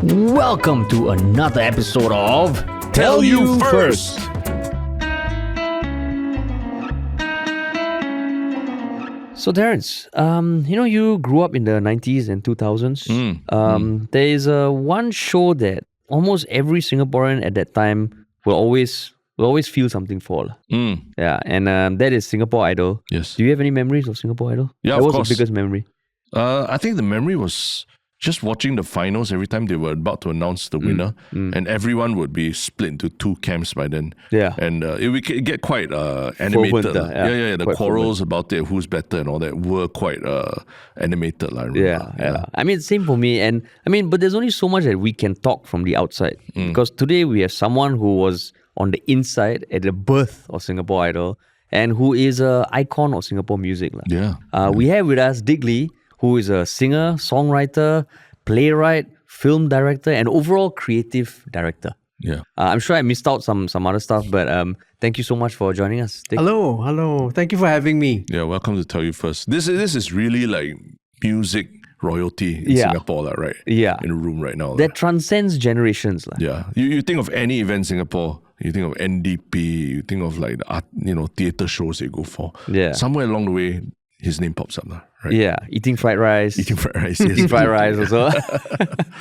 Welcome to another episode of Tell You First. So Terence, you grew up in the 90s and 2000s. There is one show that almost every Singaporean at that time will always feel something for. Yeah, and that is Singapore Idol. Yes. Do you have any memories of Singapore Idol? Yeah, That of was course. the biggest memory. I think the memory was just watching the finals every time they were about to announce the winner, and everyone would be split into two camps by then. Yeah. And it would get quite animated. Fervent, lah. yeah. The Quite quarrels about it, who's better and all that were quite animated. I remember. Yeah. I mean, same for me. And I mean, but there's only so much that we can talk from the outside. Because today we have someone who was on the inside at the birth of Singapore Idol and who is an icon of Singapore music. Yeah. We have with us Dick Lee, who is a singer, songwriter, playwright, film director, and overall creative director. Yeah. I'm sure I missed out some other stuff, but thank you so much for joining us, Dick. Hello. Thank you for having me. Yeah, welcome to Tell You First. This is really like music royalty in Yeah. Singapore, lah, right? Yeah. In the room right now. That transcends generations. Yeah, you think of any event in Singapore, you think of NDP, you think of like the art, theatre shows they go for. Yeah. Somewhere along the way, his name pops up now, right? Yeah, eating fried rice. Eating fried rice. Eating Yes. fried rice also.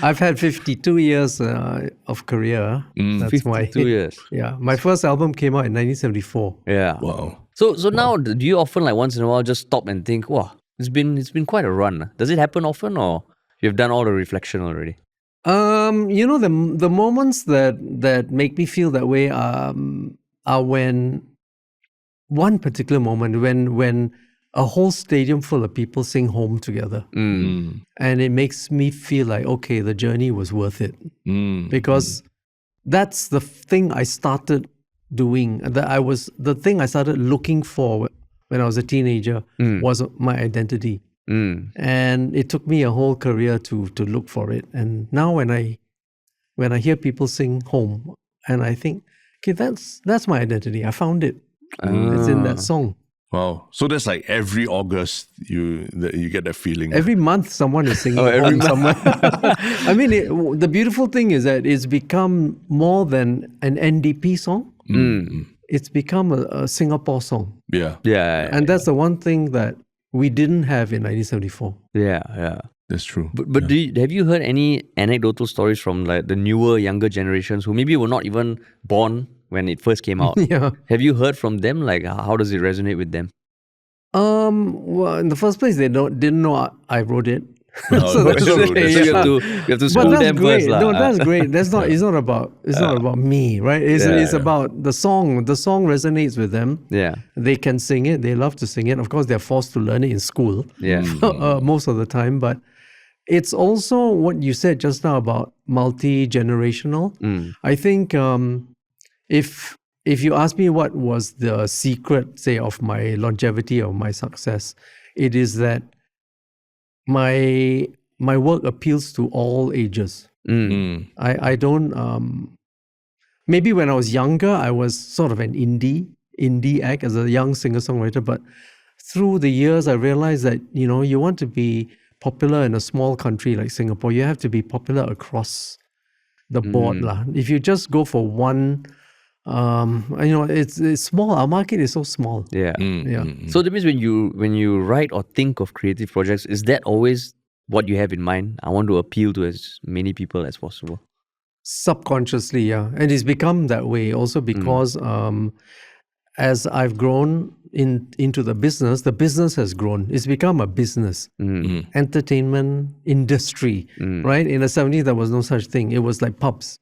I've had 52 years of career. That's 52 years. Yeah, my first album came out in 1974. Yeah. Wow. So now, do you often like once in a while just stop and think, wow, it's been quite a run. Does it happen often, or you've done all the reflection already? The moments that make me feel that way are when one particular moment when a whole stadium full of people sing Home together. And it makes me feel like, okay, the journey was worth it. Because that's the thing I started doing. The thing I started looking for when I was a teenager was my identity. And it took me a whole career to look for it. And now when I hear people sing Home, and I think, okay, that's my identity. I found it. It's in that song. Wow. So that's like every August you get that feeling. Every month someone is singing every Home somewhere. I mean, the beautiful thing is that it's become more than an NDP song. It's become a Singapore song. Yeah. Yeah. And that's the one thing that we didn't have in 1974. Yeah. That's true. But have you heard any anecdotal stories from like the newer, younger generations who maybe were not even born when it first came out? Yeah. Have you heard from them? Like, how does it resonate with them? Well, in the first place, they didn't know I wrote it. So that's true. So That's you true. have to But school that's them great. first, lah. No, that's great. That's not. It's not about me, right? It's Yeah. about the song. The song resonates with them. Yeah. They can sing it. They love to sing it. Of course, they're forced to learn it in school. Yeah. Most of the time, but it's also what you said just now about multi-generational. I think if you ask me what was the secret, say, of my longevity or my success, it is that my work appeals to all ages. I don't. Maybe when I was younger, I was sort of an indie act as a young singer-songwriter, but through the years, I realized that you want to be popular in a small country like Singapore, you have to be popular across the board, lah. If you just go for one, it's small. Our market is so small. Yeah. Yeah. So that means when you write or think of creative projects, is that always what you have in mind? I want to appeal to as many people as possible. Subconsciously, yeah. And it's become that way also because as I've grown into the business has grown. It's become a business. Entertainment industry, right? In the 70s, there was no such thing. It was like pubs.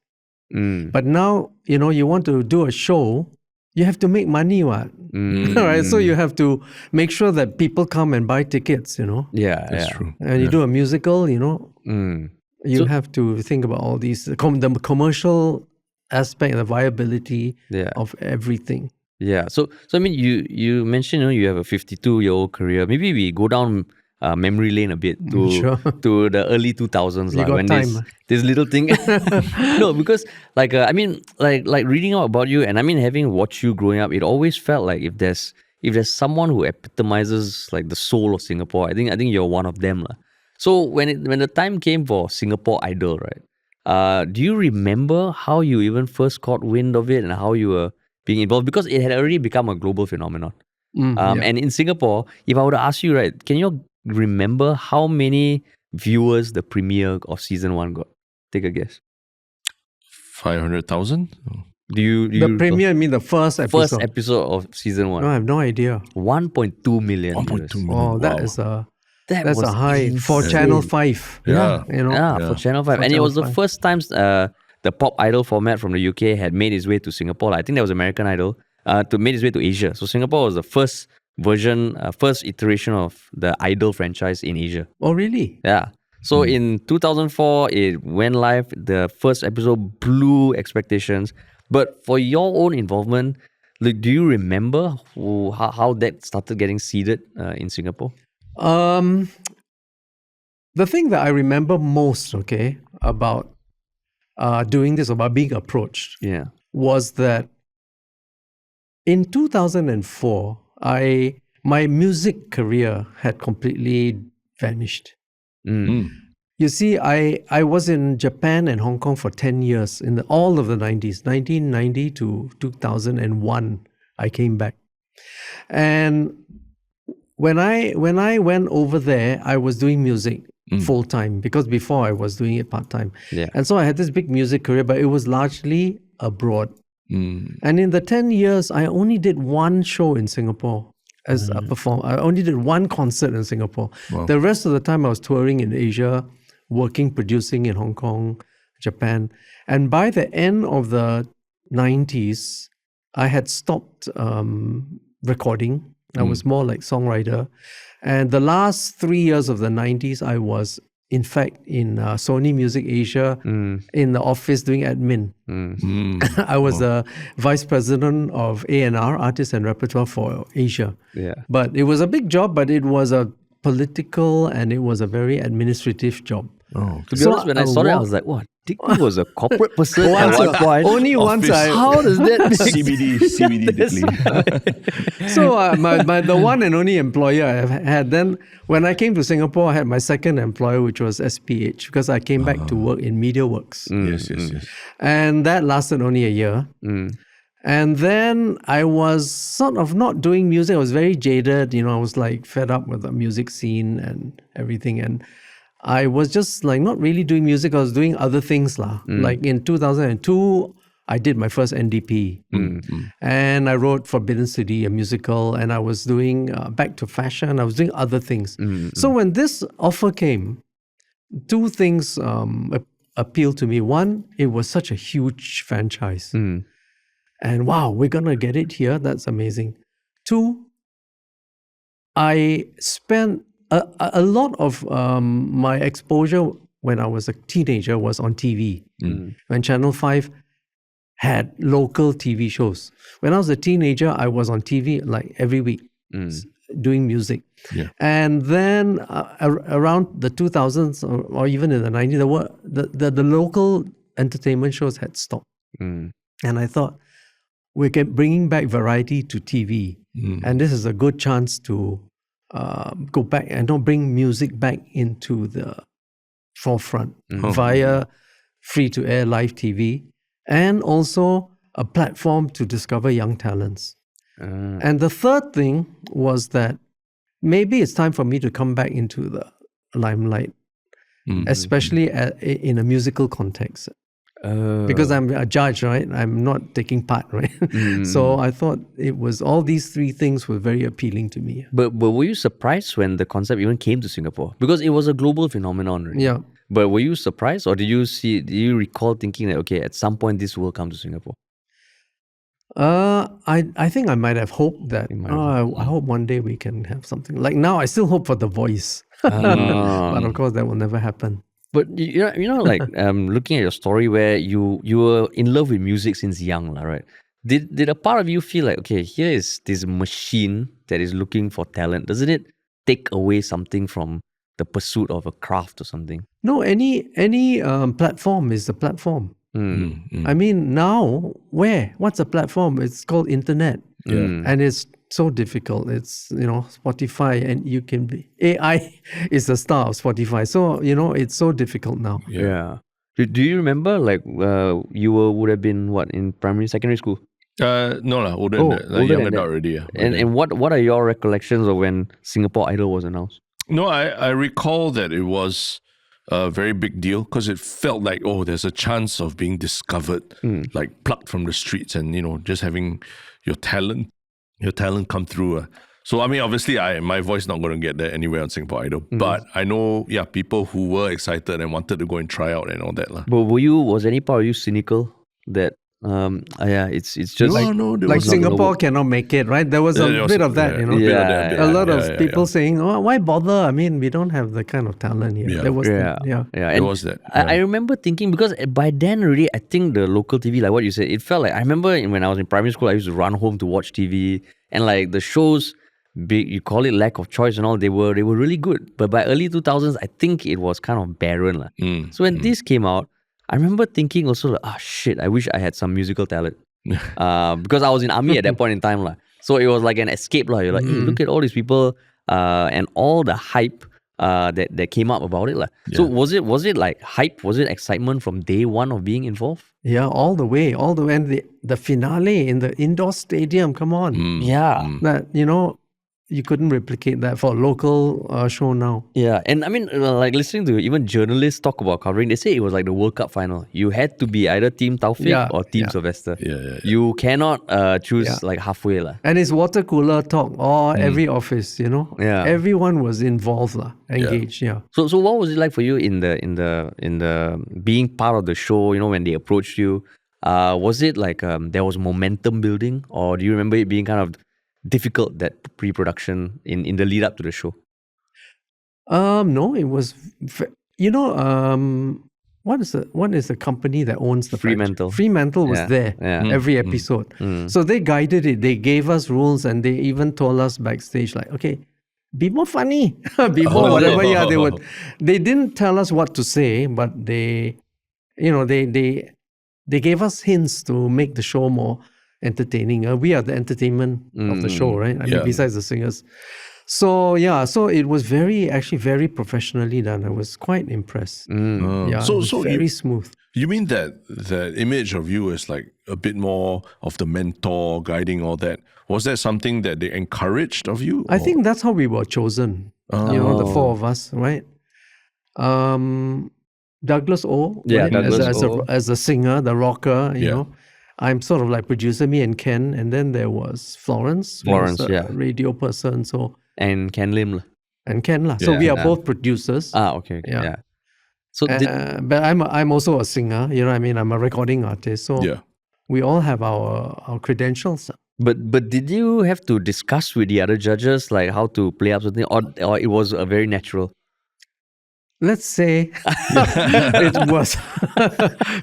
But now, you want to do a show, you have to make money, what? Right? So you have to make sure that people come and buy tickets, Yeah. That's true. And you do a musical, you have to think about all these, the commercial aspect, the viability of everything. Yeah. So I mean, you mentioned you have a 52-year-old career. Maybe we go down memory lane a bit to the early 2000s, You got when time. this little thing. No, because like reading out about you, and I mean having watched you growing up, it always felt like if there's someone who epitomizes like the soul of Singapore, I think you're one of them, lah. So when the time came for Singapore Idol, right? Do you remember how you even first caught wind of it and how you were being involved? Because it had already become a global phenomenon. And in Singapore, if I were to ask you, right, can you remember how many viewers the premiere of season 1 got? Take a guess. 500,000? Do you The recall? premiere, I mean the first episode. First episode of season 1? No, I have no idea. 1.2 million. 1.2 million. Oh, wow. that's was a high for insane. Channel 5. Yeah. You know. Yeah, for Channel 5. For And it Channel was the 5. first time the pop idol format from the UK had made its way to Singapore. I think that was American Idol, to made its way to Asia. So Singapore was the first version, first iteration of the Idol franchise in Asia. Oh, really? Yeah. So in 2004, it went live. The first episode blew expectations. But for your own involvement, like, do you remember how that started getting seeded in Singapore? The thing that I remember most, about doing this, about being approached, Yeah. was that in 2004, my music career had completely vanished. You see, I was in Japan and Hong Kong for 10 years in all of the 90s, 1990 to 2001. I came back. And when I went over there, I was doing music full time, because before I was doing it part time. Yeah. And so I had this big music career, but it was largely abroad. And in the 10 years, I only did one show in Singapore as a performer. I only did one concert in Singapore. Wow. The rest of the time I was touring in Asia, working, producing in Hong Kong, Japan. And by the end of the 90s, I had stopped recording. I was more like songwriter. And the last 3 years of the 90s, I was, in fact, in Sony Music Asia, in the office doing admin. I was the vice president of A&R, Artists and Repertoire for Asia. Yeah. But it was a big job, but it was a political and it was a very administrative job. Oh, To be honest, when I saw that, I was like, what? Dickly was a corporate person at Once one point. only once Office. How does that make CBD Dickly. So my the one and only employer I had, then when I came to Singapore, I had my second employer, which was SPH, because I came back to work in Mediaworks. Yes. And that lasted only a year. And then I was sort of not doing music. I was very jaded. I was like fed up with the music scene and everything. And I was just like not really doing music. I was doing other things. Like in 2002, I did my first NDP. And I wrote Forbidden City, a musical. And I was doing Back to Fashion. I was doing other things. So when this offer came, two things appealed to me. One, it was such a huge franchise. And wow, we're going to get it here. That's amazing. Two, I spent a lot of my exposure when I was a teenager was on TV. When Channel 5 had local TV shows. When I was a teenager, I was on TV like every week doing music. Yeah. And then around the 2000s or even in the 90s, the local entertainment shows had stopped. And I thought, we're bringing back variety to TV. And this is a good chance to go back and not bring music back into the forefront via free-to-air live TV, and also a platform to discover young talents. And the third thing was that maybe it's time for me to come back into the limelight, especially in a musical context. Because I'm a judge, right? I'm not taking part, right? So I thought it was all these three things were very appealing to me. But were you surprised when the concept even came to Singapore? Because it was a global phenomenon, right? Yeah. But were you surprised, or do you recall thinking that, okay, at some point this will come to Singapore? I think I might have hoped that. I hope one day we can have something. Like now, I still hope for The Voice, but of course that will never happen. But like looking at your story where you were in love with music since young, right? Did a part of you feel like, okay, here is this machine that is looking for talent? Doesn't it take away something from the pursuit of a craft or something? No, any platform is a platform. I mean, now what's a platform? It's called internet, and it's so difficult. It's Spotify, and you can be AI is the star of Spotify. So it's so difficult now. Yeah. Do you remember like you would have been what in primary secondary school? No lah, older than that. Like older young than adult that. already. Yeah, And what are your recollections of when Singapore Idol was announced? No, I recall that it was a very big deal because it felt like, oh, there's a chance of being discovered, like plucked from the streets and, just having your talent come through. So, I mean, obviously, my voice not going to get there anywhere on Singapore Idol. But I know, people who were excited and wanted to go and try out and all that. But was any part of you cynical that, it's just No, there Like was Singapore cannot make it, right? There was a bit of that, Yeah, a lot of people saying, "Oh, why bother? I mean, we don't have the kind of talent here." Yeah. There was yeah. There And was that. I remember thinking, because by then already, I think the local TV, like what you said, it felt like, I remember when I was in primary school, I used to run home to watch TV, and like the shows, you call it lack of choice and all, they were really good. But by early 2000s, I think it was kind of barren. So when this came out, I remember thinking also, like, shit, I wish I had some musical talent. Because I was in army at that point in time. So it was like an escape. You're like, hey, look at all these people and all the hype that came up about it. So was it like hype? Was it excitement from day one of being involved? Yeah, all the way. And the finale in the indoor stadium, come on. Yeah. That, you couldn't replicate that for a local show now. Yeah, and I mean, like listening to even journalists talk about covering, they say it was like the World Cup final. You had to be either Team Taufik or Team Sylvester. Yeah. You cannot choose like halfway. And it's water cooler talk, every office, Yeah. Everyone was involved, engaged, So what was it like for you in the being part of the show, when they approached you? Was it like there was momentum building, or do you remember it being kind of difficult, that pre-production in the lead up to the show? No, it was, what is the company that owns the Fremantle. Fremantle was there every episode. So they guided it. They gave us rules, and they even told us backstage, like, okay, be more funny, be more whatever. Yeah, they didn't tell us what to say, but they gave us hints to make the show more entertaining. We are the entertainment of the show, right? I mean, besides the singers. So it was very professionally done. I was quite impressed. Yeah, So very smooth. You mean that image of you as like a bit more of the mentor, guiding all that? Was that something that they encouraged of you? I think that's how we were chosen. The four of us, right? Douglas O, as a singer, the rocker, you know. I'm sort of like producer, me and Ken, and then there was Florence, radio person, and Ken Lim. And Ken So we are both producers. Okay. Yeah. So but I'm also a singer, you know what I mean? I'm a recording artist. So we all have our credentials. But did you have to discuss with the other judges like how to play up something, or it was a very natural? Let's say it was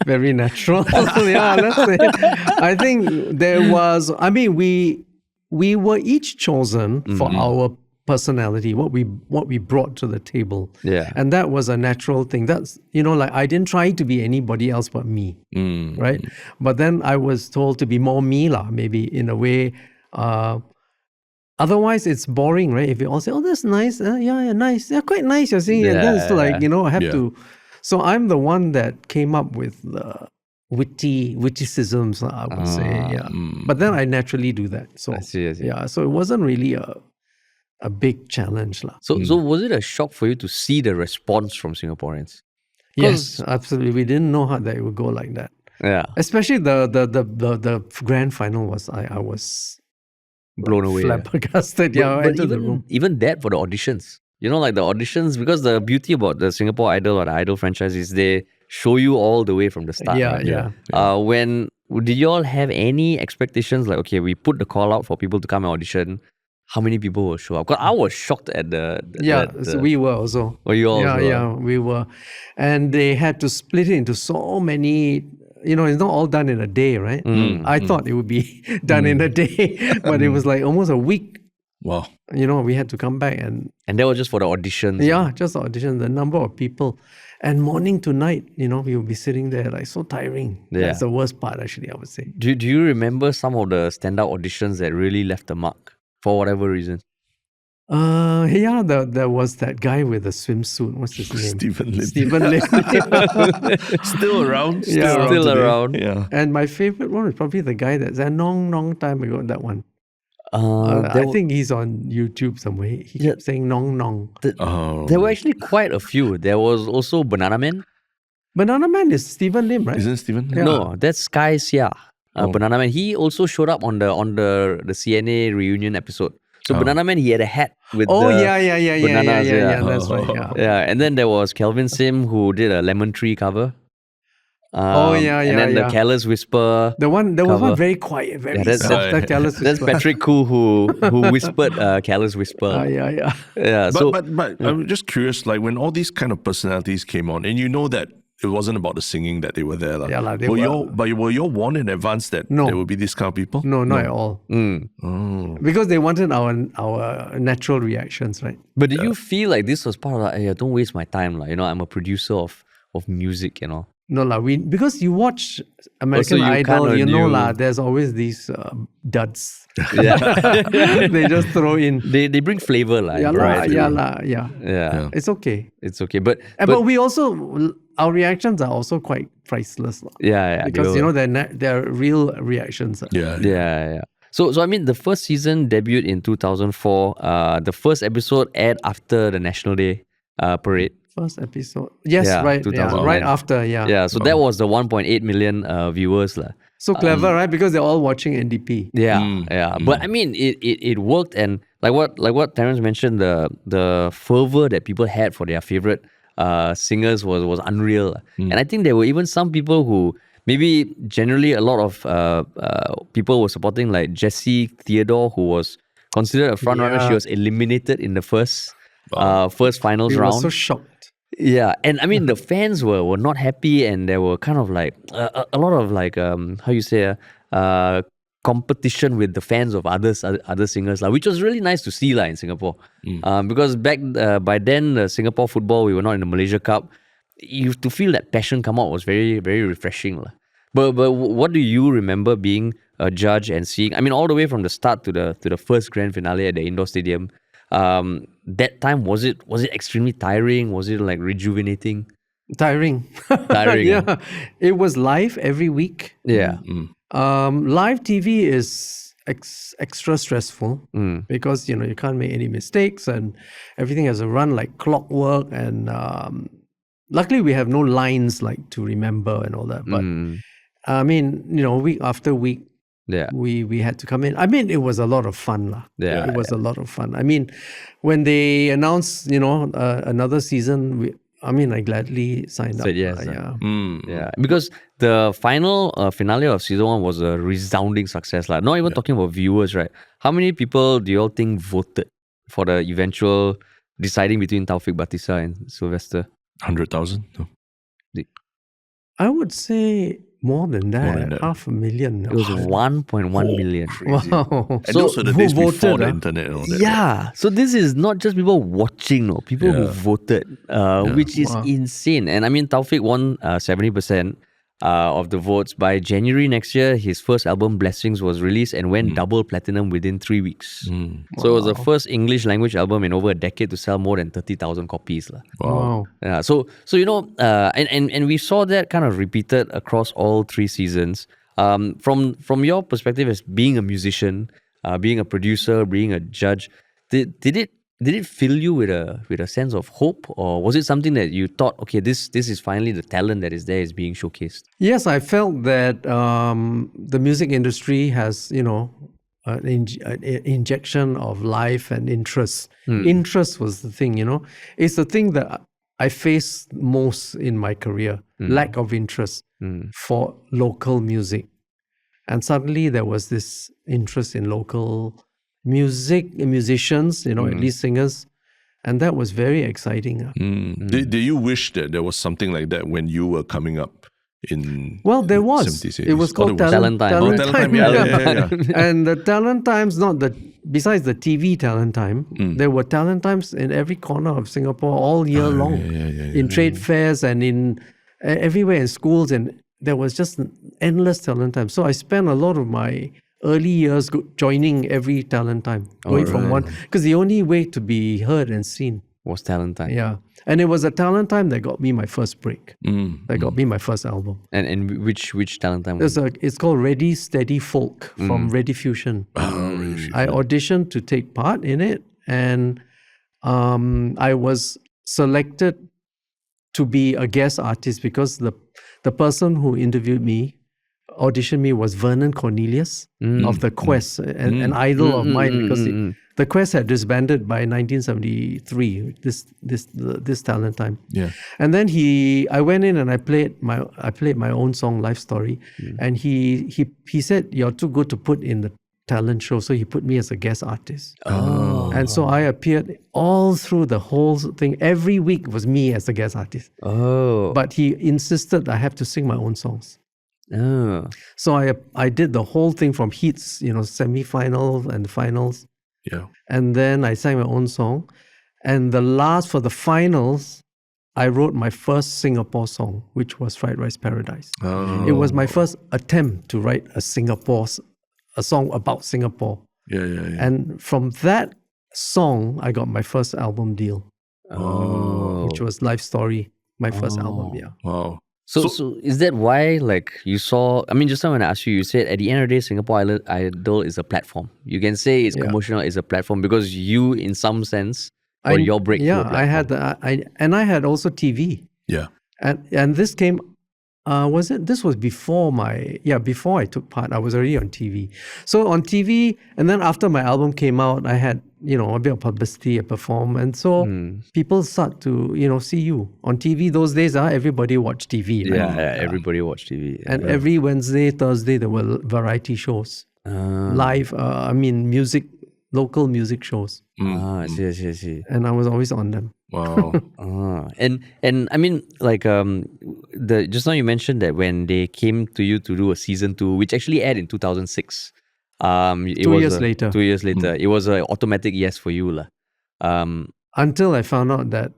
very natural. Let's say. I think there was, we were each chosen for our personality, what we brought to the table. Yeah. And that was a natural thing. That's, like I didn't try to be anybody else but me. Right? But then I was told to be more me, maybe in a way. Otherwise, it's boring, right? If you all say, "Oh, that's nice," nice, quite nice. You're saying, and then it's like I have to. So I'm the one that came up with the witticisms, I would say, But then I naturally do that. So I see. Yeah, so it wasn't really a big challenge, So was it a shock for you to see the response from Singaporeans? Yes, absolutely. We didn't know how that it would go like that. Yeah, especially the grand final was I was blown away, flabbergasted. But the room. Even that for the auditions, like the auditions, because the beauty about the Singapore Idol or the Idol franchise is they show you all the way from the start. When did you all have any expectations? Like, okay, we put the call out for people to come and audition. How many people will show up? Because I was shocked at so we were also. Were you all? We were, and they had to split it into so many. It's not all done in a day, right? I thought it would be done in a day, but it was like almost a week. Wow. We had to come back and that was just for the auditions. Yeah, just the auditions. The number of people, and morning to night, we would be sitting there like so tiring. Yeah. That's the worst part, actually, I would say. Do you remember some of the standout auditions that really left a mark for whatever reason? Yeah, there was that guy with the swimsuit. What's his name? Stephen Lim. Stephen Lim. Still around. Yeah. Still Still today. around. Yeah. And my favorite one is probably the guy that said long time ago, that one. There I were- think he's on YouTube somewhere. He kept saying nong. Oh. There were actually quite a few. There was also Banana Man. Banana Man is Stephen Lim, right? Isn't Stephen? Yeah. No, that's Sky Chia. Banana Man. He also showed up on the CNA reunion episode. So Banana Man, he had a hat with Oh, the yeah. bananas, That's right. Yeah. Yeah, and then there was Kelvin Sim who did a Lemon Tree cover. And then the Careless Whisper. There was cover. one very quiet, very that's- soft, careless That's whisper. Patrick Koo who whispered Careless Whisper. Yeah. Yeah, But so but I'm just curious, like when all these kind of personalities came on, and you know that it wasn't about the singing that they were there. Yeah, lah, they were were. you but were you all warned in advance that No. there would be these kind of people? No, not at all. Oh. Because they wanted our natural reactions, right? but did you feel like this was part of like, hey, don't waste my time, like, I'm a producer of music, No lah, because you watch American you Idol, kinda you know knew. lah. There's always these duds. Yeah. They just throw in. they bring flavor, like, Yeah lah, variety. yeah. Yeah. It's okay. It's okay, but But we also, our reactions are also quite priceless lah. yeah, Because they were- they're real reactions. Yeah. Yeah. So I mean, the first season debuted in 2004. The first episode aired after the National Day parade. First episode. Yes, Yeah, right. 2000. Yeah, right after, yeah. Yeah, so that was the 1.8 million viewers, lah. So clever, right? Because they're all watching NDP. Yeah. But I mean, it worked, and like what Terence mentioned, the fervor that people had for their favorite singers was unreal. And I think there were even some people who maybe generally a lot of people were supporting, like Jessie Theodore, who was considered a front runner. Yeah. She was eliminated in the first finals We were round. so shocked. Yeah, and I mean the fans were not happy, and there were kind of like a lot of like how you say competition with the fans of other singers, which was really nice to see in Singapore. Because back by then Singapore football, we were not in the Malaysia Cup. You to feel that passion come out was very, very refreshing. But what do you remember being a judge and seeing? I mean, all the way from the start to the first grand finale at the indoor stadium. That time, was it extremely tiring? Was it like rejuvenating? Tiring. Tiring, Yeah. It was live every week. Yeah. Live TV is extra stressful because you can't make any mistakes and everything has to run like clockwork. And luckily, we have no lines like to remember and all that. But I mean, week after week, Yeah. we had to come in. I mean, it was a lot of fun, lah. Yeah, It was a lot of fun. I mean, when they announced, another season, I gladly signed up. Said yes, Yeah. Yeah, because the final finale of season 1 was a resounding success. Not even talking about viewers, right? How many people do you all think voted for the eventual deciding between Taufik Batisa and Sylvester? 100,000? No. I would say more than that. More than that. 500,000. It was 1.1 million. Crazy. Wow. And So those were the who days before voted, the ah? internet and all that. Yeah, so this is not just people watching, no, people who voted, which is insane. And I mean, Taufik won 70% of the votes. By January next year, his first album, Blessings, was released and went double platinum within 3 weeks. So it was the first English language album in over a decade to sell more than 30,000 copies. Wow. Yeah, so and we saw that kind of repeated across all 3 seasons. From your perspective as being a musician, being a producer, being a judge, did it fill you with a sense of hope, or was it something that you thought, okay, this is finally the talent that is there is being showcased? Yes, I felt that the music industry has, an injection of life and interest. Interest was the thing, It's the thing that I faced most in my career, lack of interest for local music. And suddenly there was this interest in local musicians, at least singers. And that was very exciting. Did you wish that there was something like that when you were coming up in Well, there was. 70s, It was 80s? called there Talent Time. Oh, Talent Time, yeah. And the Talent Times, besides the TV Talent Time, there were Talent Times in every corner of Singapore all year long. In trade fairs and in everywhere in schools. And there was just an endless Talent Time. So I spent a lot of my early years joining every talent time, going from one, because the only way to be heard and seen Was talent time. Yeah. And it was a talent time that got me my first break. That got me my first album. And which talent time was it? It's called Ready Steady Folk from Ready Fusion. I auditioned to take part in it, and I was selected to be a guest artist because the person who interviewed me, auditioned me, was Vernon Cornelius of The Quest, an idol of mine, because The Quest had disbanded by 1973. This talent time. Yeah. And then I went in and I played my own song, Life Story, and he said, "You're too good to put in the talent show," so he put me as a guest artist. And so I appeared all through the whole thing. Every week was me as a guest artist. But he insisted I have to sing my own songs. So I did the whole thing from heats, semi-finals and finals. Yeah. And then I sang my own song. And for the finals, I wrote my first Singapore song, which was Fried Rice Paradise. It was my first attempt to write a song about Singapore. Yeah. And from that song, I got my first album deal, which was Life Story, my first album. Yeah. Wow. So is that why, like, you saw, I mean, just now when I asked you, you said at the end of the day, Singapore Idol is a platform. You can say it's commercial, it's a platform, because you, in some sense, or your breakthrough platform. I had also TV. Yeah. And this came, this was before before I took part. I was already on TV. So on TV, and then after my album came out, I had, a bit of publicity, I performed. And so people start to, see you. On TV those days, everybody watched TV. Right? Yeah, everybody watched TV. And every Wednesday, Thursday, there were variety shows. Live, music, local music shows. I see. And I was always on them. Wow. And I mean, like, just now you mentioned that when they came to you to do a season 2, which actually aired in 2006. 2 years later. 2 years later. It was an automatic yes for you. Until I found out that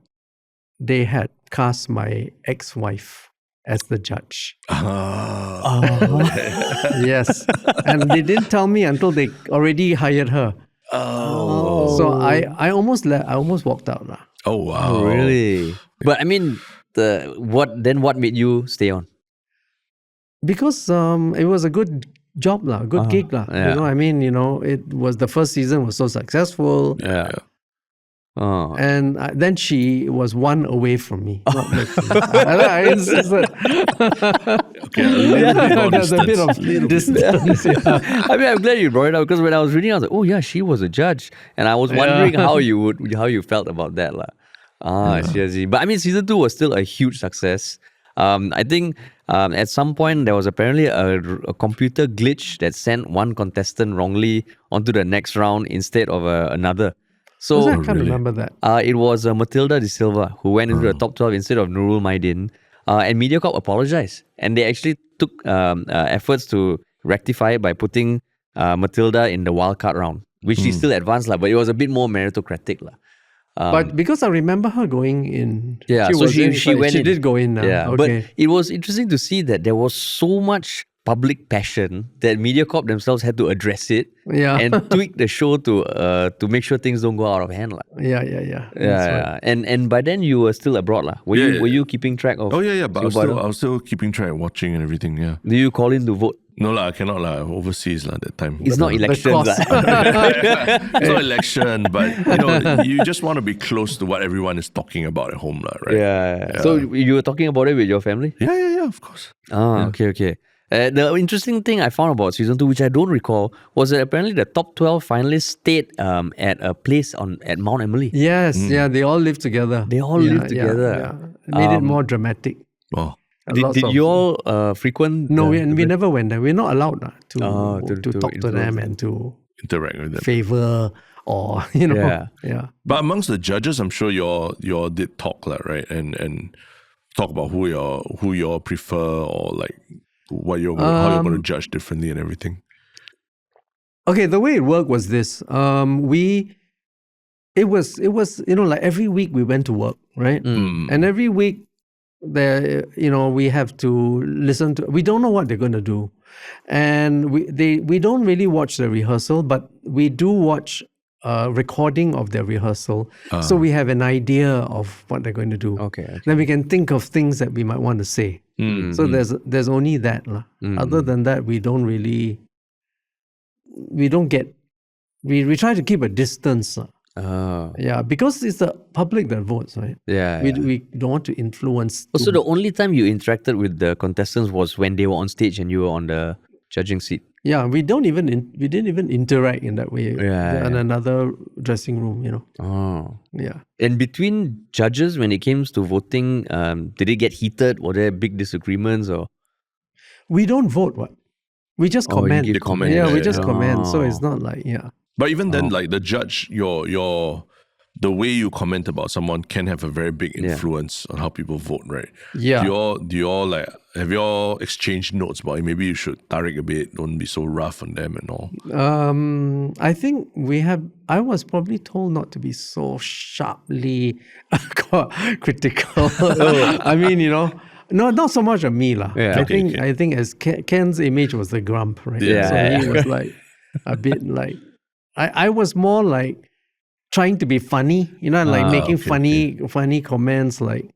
they had cast my ex-wife as the judge. Yes. And they didn't tell me until they already hired her. So I almost walked out. Oh, wow. Oh, really? But I mean, what made you stay on? Because it was a good job, good gig. Yeah. It was, the first season was so successful. Yeah. Oh. And then she was one away from me. Not like I insisted. There's a bit of distance. I mean, I'm glad you brought it up, because when I was reading, I was like, oh yeah, she was a judge, and I was wondering how you felt about that, I see. But I mean, season 2 was still a huge success. I think at some point there was apparently a computer glitch that sent one contestant wrongly onto the next round instead of another. So I can't remember that. It was Matilda De Silva who went into the top 12 instead of Nurul Maidin. And Mediacorp apologized. And they actually took efforts to rectify it by putting Matilda in the wildcard round, which she still advanced, but it was a bit more meritocratic. But because I remember her going in. Yeah, she went in. She did go in now. Yeah, okay. But it was interesting to see that there was so much public passion that Mediacorp themselves had to address it and tweak the show to make sure things don't go out of hand. Yeah. Right. And by then you were still abroad. Were you keeping track of? Oh yeah. But I was still keeping track, watching and everything. Yeah. Do you call in to vote? No I cannot overseas that time. It's not elections. It's not election, but you just want to be close to what everyone is talking about at home, right? Yeah. So you were talking about it with your family? Yeah, of course. Okay. The interesting thing I found about season 2, which I don't recall, was that apparently the top 12 finalists stayed at a place at Mount Emily. Yes, they all lived together. They all lived together. Yeah. It made it more dramatic. Oh. Did you all frequent? No, we never went there. We're not allowed to talk to them and to interact with them. Favor or Yeah. But amongst the judges, I'm sure you all did talk, right? And talk about who you prefer, or like how you're going to judge differently and everything. Okay, the way it worked was this. It was like every week we went to work, right? And every week we have to listen to. We don't know what they're going to do, and we don't really watch the rehearsal, but we do watch a recording of their rehearsal, so we have an idea of what they're going to do. Okay. Then we can think of things that we might want to say. So there's only that lah. Other than that, we don't really. We don't get. We try to keep a distance. Yeah, because it's the public that votes, right? Yeah. We don't want to influence. So the only time you interacted with the contestants was when they were on stage and you were on the judging seat. Yeah, we didn't even interact in that way. In another dressing room, Oh. Yeah. And between judges, when it came to voting, did it get heated? Were there big disagreements or? We don't vote. What? We just comment. You comment. Yeah, we just comment. So it's not like But even then, like the judge, the way you comment about someone can have a very big influence on how people vote, right? Yeah. Do you all have you all exchanged notes about maybe you should tarik a bit, don't be so rough on them and all? I think we have. I was probably told not to be so sharply critical. I mean, no, not so much of me lah. Yeah. I think as Ken's image was the grump, right? Yeah. So he was like a bit like. I was more like trying to be funny, like making funny comments, like.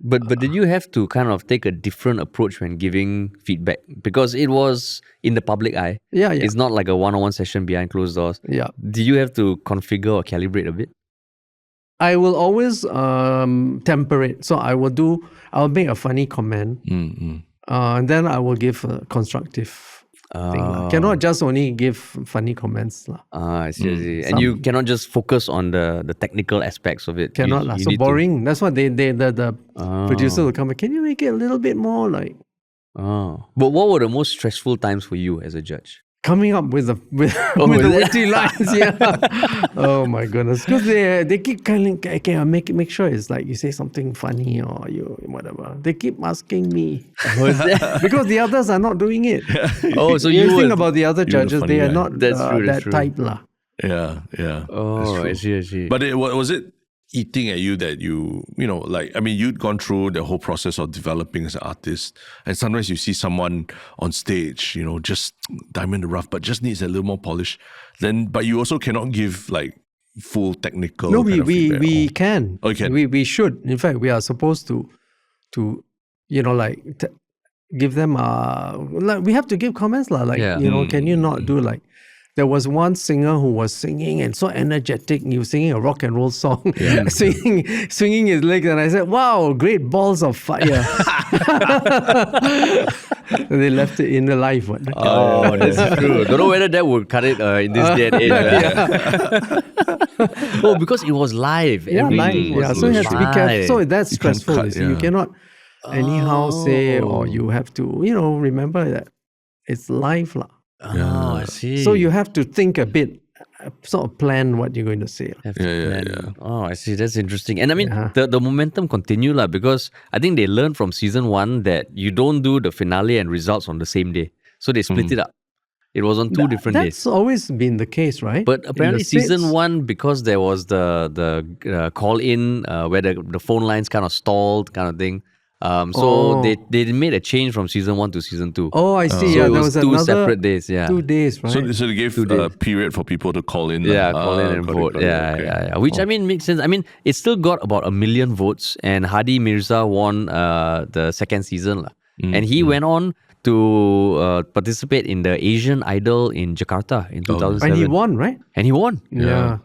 But did you have to kind of take a different approach when giving feedback? Because it was in the public eye. Yeah. It's not like a one-on-one session behind closed doors. Yeah. Do you have to configure or calibrate a bit? I will always temper it. So I'll make a funny comment, and then I will give a constructive thing. Cannot just only give funny comments. I see. And you cannot just focus on the technical aspects of it. Cannot. You So need boring. That's what the producer will come. Can you make it a little bit more like... But what were the most stressful times for you as a judge? Coming up with the witty lines, Oh my goodness, because they keep kind of make sure it's like you say something funny or you whatever. They keep asking me because the others are not doing it. So you think about the other judges, funny they are guy. not That's true, that true. type lah. Yeah. Oh, I see. But was it eating at you that you'd gone through the whole process of developing as an artist, and sometimes you see someone on stage, just diamond in the rough, but just needs a little more polish. But you also cannot give like full technical. No, kind of feedback. we can. Oh, you can. We should. In fact, we are supposed to give them like we have to give comments lah. Like can you not do like. There was one singer who was singing and so energetic. He was singing a rock and roll song, swinging his legs, and I said, "Wow, great balls of fire!" They left it in the live one. Oh, that's true. Don't know whether that would cut it in this day and age. Oh, because it was live. Everything was So you have to be careful. live. So that's You can't stressful. cut, You cannot anyhow say, or you have to, remember that it's live lah. Oh, I see. So you have to think a bit, sort of plan what you're going to say. Have to plan. Oh, I see. That's interesting. And I mean, the momentum continued because I think they learned from season 1 that you don't do the finale and results on the same day. So they split it up. It was on two different days. That's always been the case, right? But apparently season 1, because there was the call-in where the phone lines kind of stalled kind of thing. So they made a change from season 1 to season 2. Oh, I see. So There it was two another separate days. 2 days, right? So they gave a period for people to call in. Yeah, call in and vote. Yeah. Which I mean makes sense. I mean, it still got about 1 million votes, and Hadi Mirza won the second season, and he went on to participate in the Asian Idol in Jakarta in 2007. And he won, right? And he won. Yeah.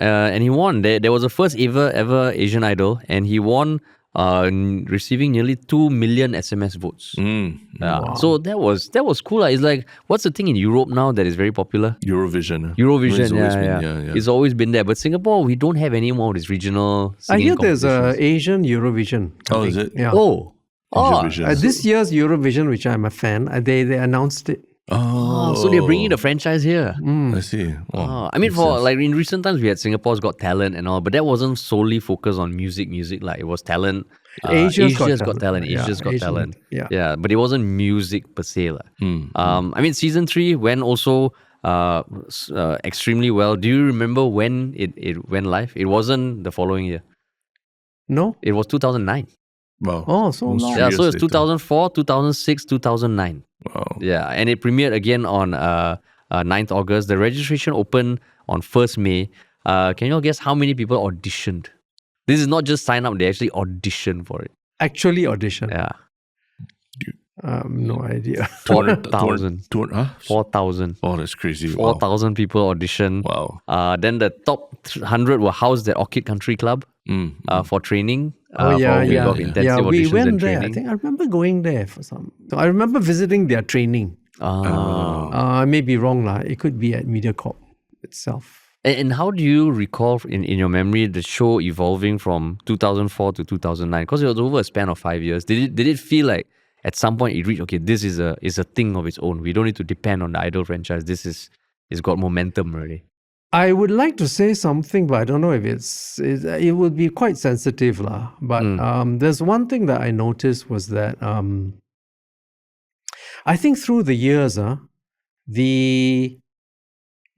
And he won. There was the first ever Asian Idol, and he won. Receiving nearly 2 million SMS votes. Wow. So that was cool. It's like, what's the thing in Europe now that is very popular? Eurovision. Eurovision, Yeah. It's always been there. But Singapore, we don't have any more of this regional I singing hear there's competitions. a Asian Eurovision. Oh, is it? Yeah. Oh. Eurovision. This year's Eurovision, which I'm a fan, they announced it. So they're bringing the franchise here. I see. I mean, for like in recent times, we had Singapore's Got Talent and all, but that wasn't solely focused on music. Like it was talent. Asia's Asia's Got Got Talent. Talent. Asia's Got Asian, Talent. yeah. But it wasn't music per se. I mean, season 3 went also extremely well. Do you remember when it went live? It wasn't the following year. No? It was 2009. Wow. Oh, so Almost long. 3 Yeah, years so it's later. 2004, 2006, 2009. Wow. Yeah, and it premiered again on 9th August. The registration opened on 1st May. Can you all guess how many people auditioned? This is not just sign up, they actually auditioned for it. Actually audition. Yeah. No idea. 4,000. 4,000. 4,000. Oh, that's crazy. Wow. 4,000 people auditioned. Wow. Then the top 100 were housed at Orchid Country Club for training. Oh yeah, for a week yeah, of intensive We auditions went and there. training. I think I remember going there for some. I remember visiting their training. I may be wrong lah. It could be at Mediacorp itself. And how do you recall in your memory the show evolving from 2004 to 2009? Because it was over a span of 5 years. Did it feel like at some point it reached, okay, this is a thing of its own. We don't need to depend on the Idol franchise. It's got momentum already. I would like to say something, but I don't know if it would be quite sensitive lah. But there's one thing that I noticed was that I think through the years,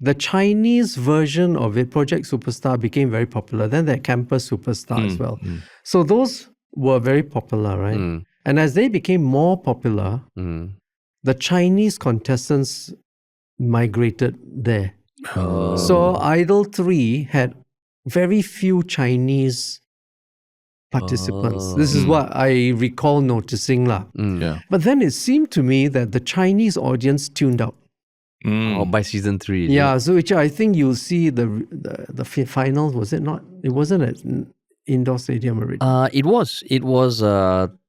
the Chinese version of it, Project Superstar, became very popular. Then that Campus Superstar as well. So those were very popular, right? And as they became more popular, the Chinese contestants migrated there. So Idol 3 had very few Chinese participants. This is what I recall noticing lah. Yeah. But then it seemed to me that the Chinese audience tuned out. Or by season 3. Yeah, so which I think you'll see the finals, was it not? It wasn't at indoor stadium already. It was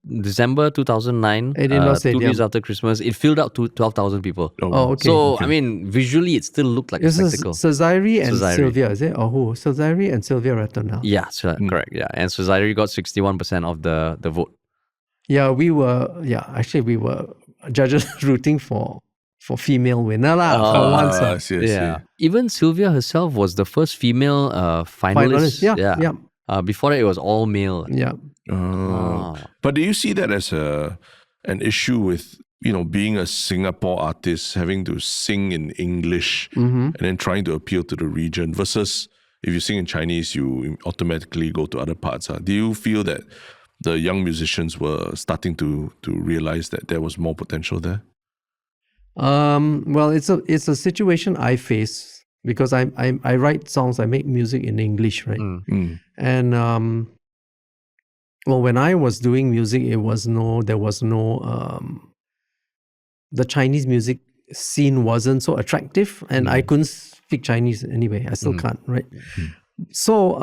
December 2009. At indoor 2 stadium. days after Christmas. It filled out to 12,000 people. Oh, okay. So, I mean, visually it still looked like a This is spectacle. Sazari and Sazari. Sylvia, is it? Or who? Sazari and Sylvia Ratanel. Yeah, correct. Yeah, and Suzari got 61% of the vote. Yeah, we were judges rooting for female winner lah for once. I see. Even Sylvia herself was the first female finalist. Finalist, yeah. Before that, it was all male. Yeah. But do you see that as an issue with, being a Singapore artist, having to sing in English and then trying to appeal to the region versus if you sing in Chinese, you automatically go to other parts? Do you feel that the young musicians were starting to realize that there was more potential there? Well, it's a situation I face because I write songs, I make music in English, right? And well, when I was doing music, there was no the Chinese music scene wasn't so attractive, and I couldn't speak Chinese anyway. I still can't, right? So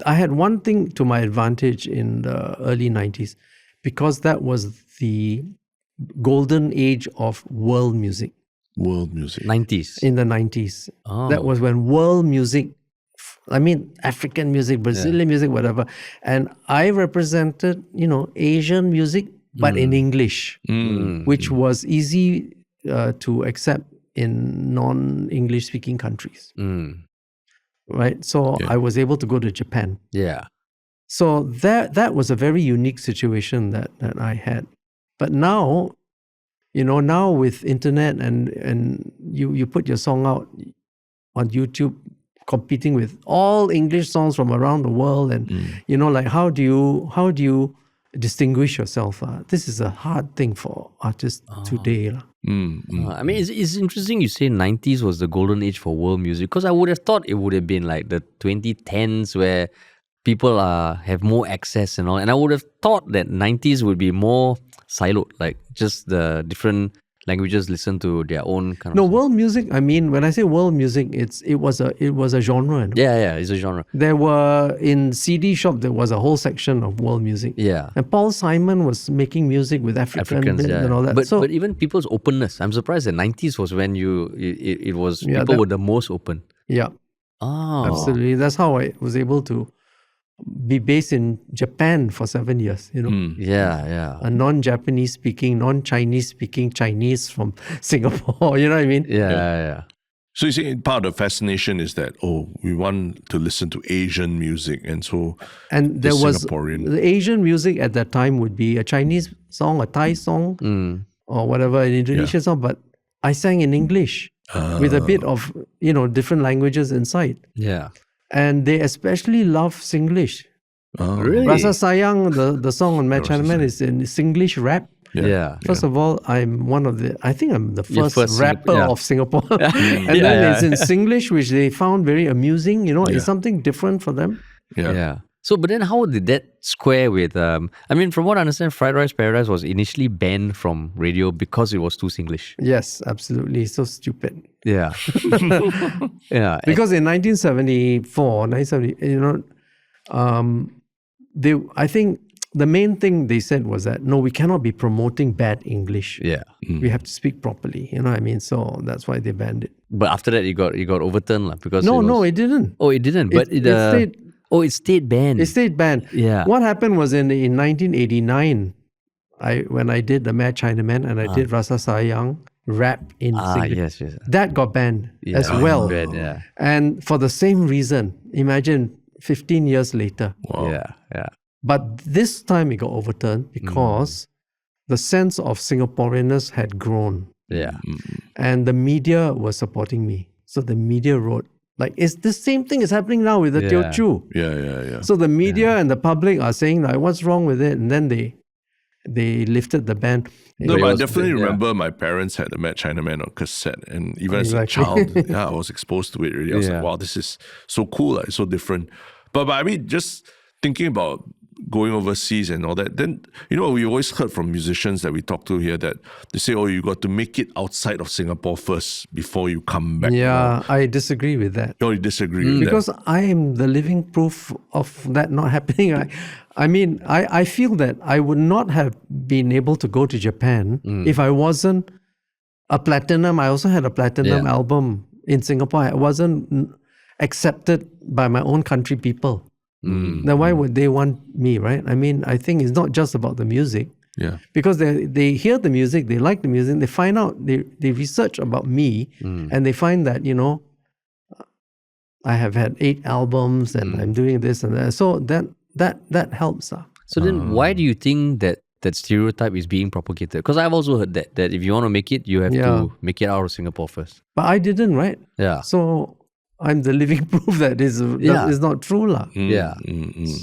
I had one thing to my advantage in the early 90s because that was the golden age of world music. World music. 90s. In the 90s. Oh. That was when world music, I mean, African music, Brazilian music, whatever. And I represented, Asian music, but in English, which was easy to accept in non-English speaking countries. Right? So I was able to go to Japan. Yeah. So that was a very unique situation that I had. But now, now with internet and you put your song out on YouTube, competing with all English songs from around the world, and like how do you distinguish yourself? This is a hard thing for artists today. I mean, it's interesting you say 90s was the golden age for world music, because I would have thought it would have been like the 2010s where people have more access and all. And I would have thought that 90s would be more siloed, like just the different languages listen to their own kind of No, world music, I mean, when I say world music, it was a genre. Yeah, it's a genre. There were, in CD shop, there was a whole section of world music. Yeah. And Paul Simon was making music with Africans and all that. But even people's openness, I'm surprised that 90s was when it was, people were the most open. Yeah. Oh. Absolutely. That's how I was able to be based in Japan for 7 years, Yeah. A non-Japanese speaking, non-Chinese speaking Chinese from Singapore, you know what I mean? Yeah. So you see, part of the fascination is that, we want to listen to Asian music, and so And there was Singaporean. the Asian music at that time would be a Chinese song, a Thai song, or whatever, an Indonesian song, but I sang in English with a bit of, different languages inside. Yeah. And they especially love Singlish. Really? Rasa Sayang, the song on Match Rasa Man Sayang. is in Singlish rap. Yeah. First of all, I'm I think I'm the Your first, first rapper yeah. of Singapore. And Yeah, then yeah. it's in Singlish, which they found very amusing. You know, Yeah. it's something different for them. Yeah. So, but then how did that square with, I mean, from what I understand, Fried Rice Paradise was initially banned from radio because it was too Singlish. Yes, absolutely. So stupid. Yeah. Yeah. Because in 1974, 1970, you know, I think the main thing they said was that, no, we cannot be promoting bad English. Yeah. We have to speak properly. You know what I mean? So that's why they banned it. But after that, it got overturned lah, because No, it was, no, it didn't. Oh, it didn't. But It stayed. it stayed banned. It stayed banned. Yeah. What happened was in 1989, when I did the Mad Chinaman and I did Rasa Sayang rap in Singlish. Yes. That got banned as Yeah, well. banned, yeah. And for the same reason, imagine 15 years later. Wow. Yeah. But this time it got overturned because the sense of Singaporeanness had grown Yeah. and the media was supporting me. So the media wrote, like, it's the same thing is happening now with the Yeah. Teochew. Yeah. So the media and the public are saying, like, what's wrong with it? And then they lifted the ban. No, But it but I was- definitely yeah. remember my parents had the Mad Chinaman on cassette, and even as a Exactly. child, I was exposed to it. Really, I was Yeah. like, "Wow, this is so cool! Like, it's so different." But I mean, just thinking about going overseas and all that, then we always heard from musicians that we talk to here that they say, "Oh, you got to make it outside of Singapore first before you come back." Yeah, I disagree with that. Oh, you disagree with Because I am the living proof of that not happening. I mean, I feel that I would not have been able to go to Japan if I wasn't a platinum. I also had a platinum Yeah. album in Singapore. I wasn't accepted by my own country people. Then why would they want me, right? I mean, I think it's not just about the music. Yeah. Because they hear the music, they like the music, they find out, they research about me, and they find that, I have had 8 albums and I'm doing this and that. So that helps. So then, why do you think that stereotype is being propagated? Because I've also heard that if you want to make it, you have to make it out of Singapore first. But I didn't, right? Yeah. So I'm the living proof that is not true. Yeah.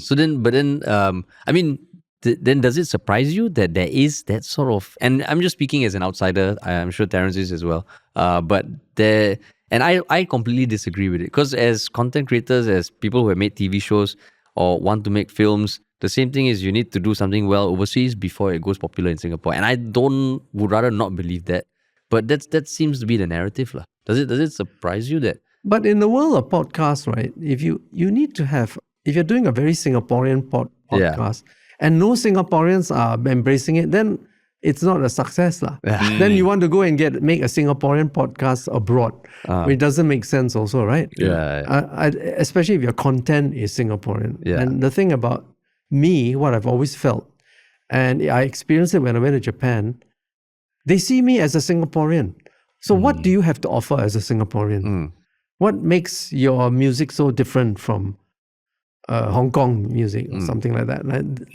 So then, I mean, then does it surprise you that there is that sort of, and I'm just speaking as an outsider, I'm sure Terence is as well, but there, and I completely disagree with it, because as content creators, as people who have made TV shows or want to make films, the same thing is you need to do something well overseas before it goes popular in Singapore. And I would rather not believe that, but that seems to be the narrative lah. Does it surprise you that? But in the world of podcasts, right, if you need to have, if you're doing a very Singaporean podcast and no Singaporeans are embracing it, then it's not a success. Then you want to go and make a Singaporean podcast abroad. It doesn't make sense also, right? Yeah. Especially if your content is Singaporean. Yeah. And the thing about me, what I've always felt, and I experienced it when I went to Japan, they see me as a Singaporean. So what do you have to offer as a Singaporean? What makes your music so different from Hong Kong music or something like that?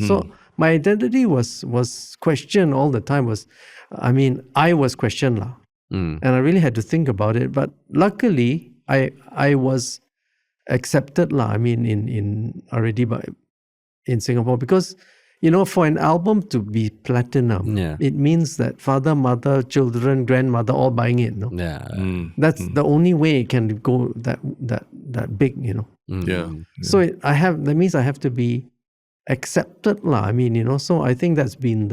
So my identity was questioned all the time. I was questioned lah, and I really had to think about it. But luckily, I was accepted lah. I mean, in Singapore, because for an album to be platinum, it means that father, mother, children, grandmother all buying it. No? Yeah. That's the only way it can go that big. Yeah. So that means I have to be accepted lah. I mean, so I think that's been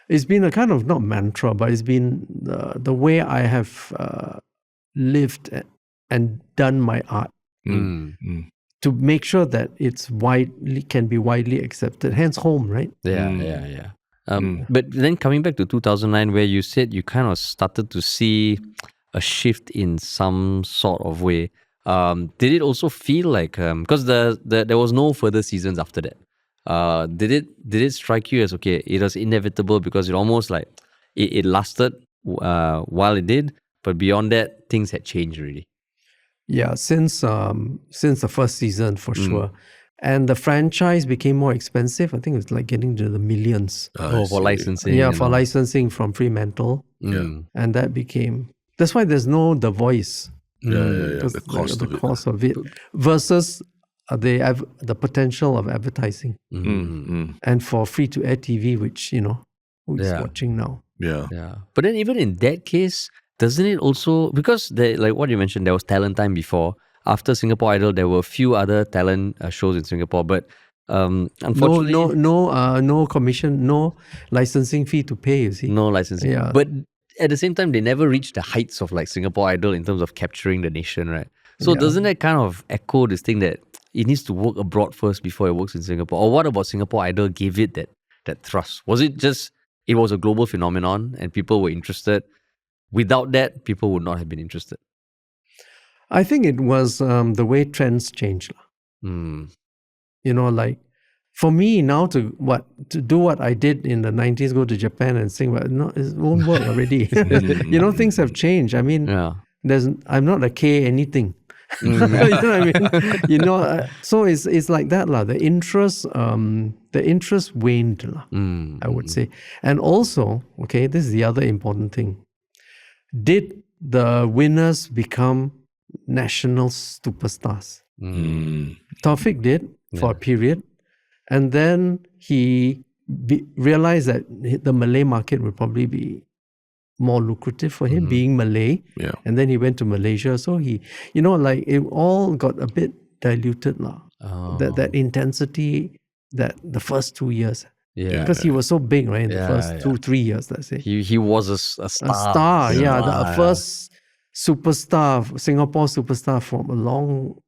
it's been a kind of, not mantra, but it's been the way I have lived and done my art to make sure that can be widely accepted. Hence home, right? Yeah. But then coming back to 2009, where you said you kind of started to see a shift in some sort of way. Did it also feel like, because there was no further seasons after that, did it strike you as, okay, it was inevitable, because it almost like it lasted while it did, but beyond that things had changed really? Yeah, since the first season for sure. And the franchise became more expensive. I think it's like getting to the millions. For licensing. Yeah, and for all. licensing from Fremantle. And that's why there's no The Voice. Yeah. Because The cost of it. of it versus the potential of advertising and for free to air TV, which who is watching now. Yeah. Yeah. But then even in that case, doesn't it also, because like what you mentioned, there was Talent Time before. After Singapore Idol, there were a few other talent shows in Singapore, but unfortunately, No commission, no licensing fee to pay. You see, no licensing. Yeah. But at the same time, they never reached the heights of like Singapore Idol in terms of capturing the nation, right? So Yeah. doesn't that kind of echo this thing that it needs to work abroad first before it works in Singapore? Or what about Singapore Idol gave it that thrust? Was it just it was a global phenomenon and people were interested? Without that, people would not have been interested. I think it was the way trends changed. Mm. Like for me now to do what I did in the 90s, go to Japan and sing, but no, it won't work already. Things have changed. I mean, Yeah. I'm not a K anything. You know what I mean? So it's like that lah. The interest waned lah, I would say. And also, okay, this is the other important thing. Did the winners become national superstars? Taufik did for a period, and then he realized that the Malay market would probably be more lucrative for him, being Malay. Yeah. And then he went to Malaysia. So he, like it all got a bit diluted now. That intensity, that the first 2 years. Yeah. Because he was so big, right? In the first 2-3 years, let's say. He was a star. A star, the first superstar, Singapore superstar from a long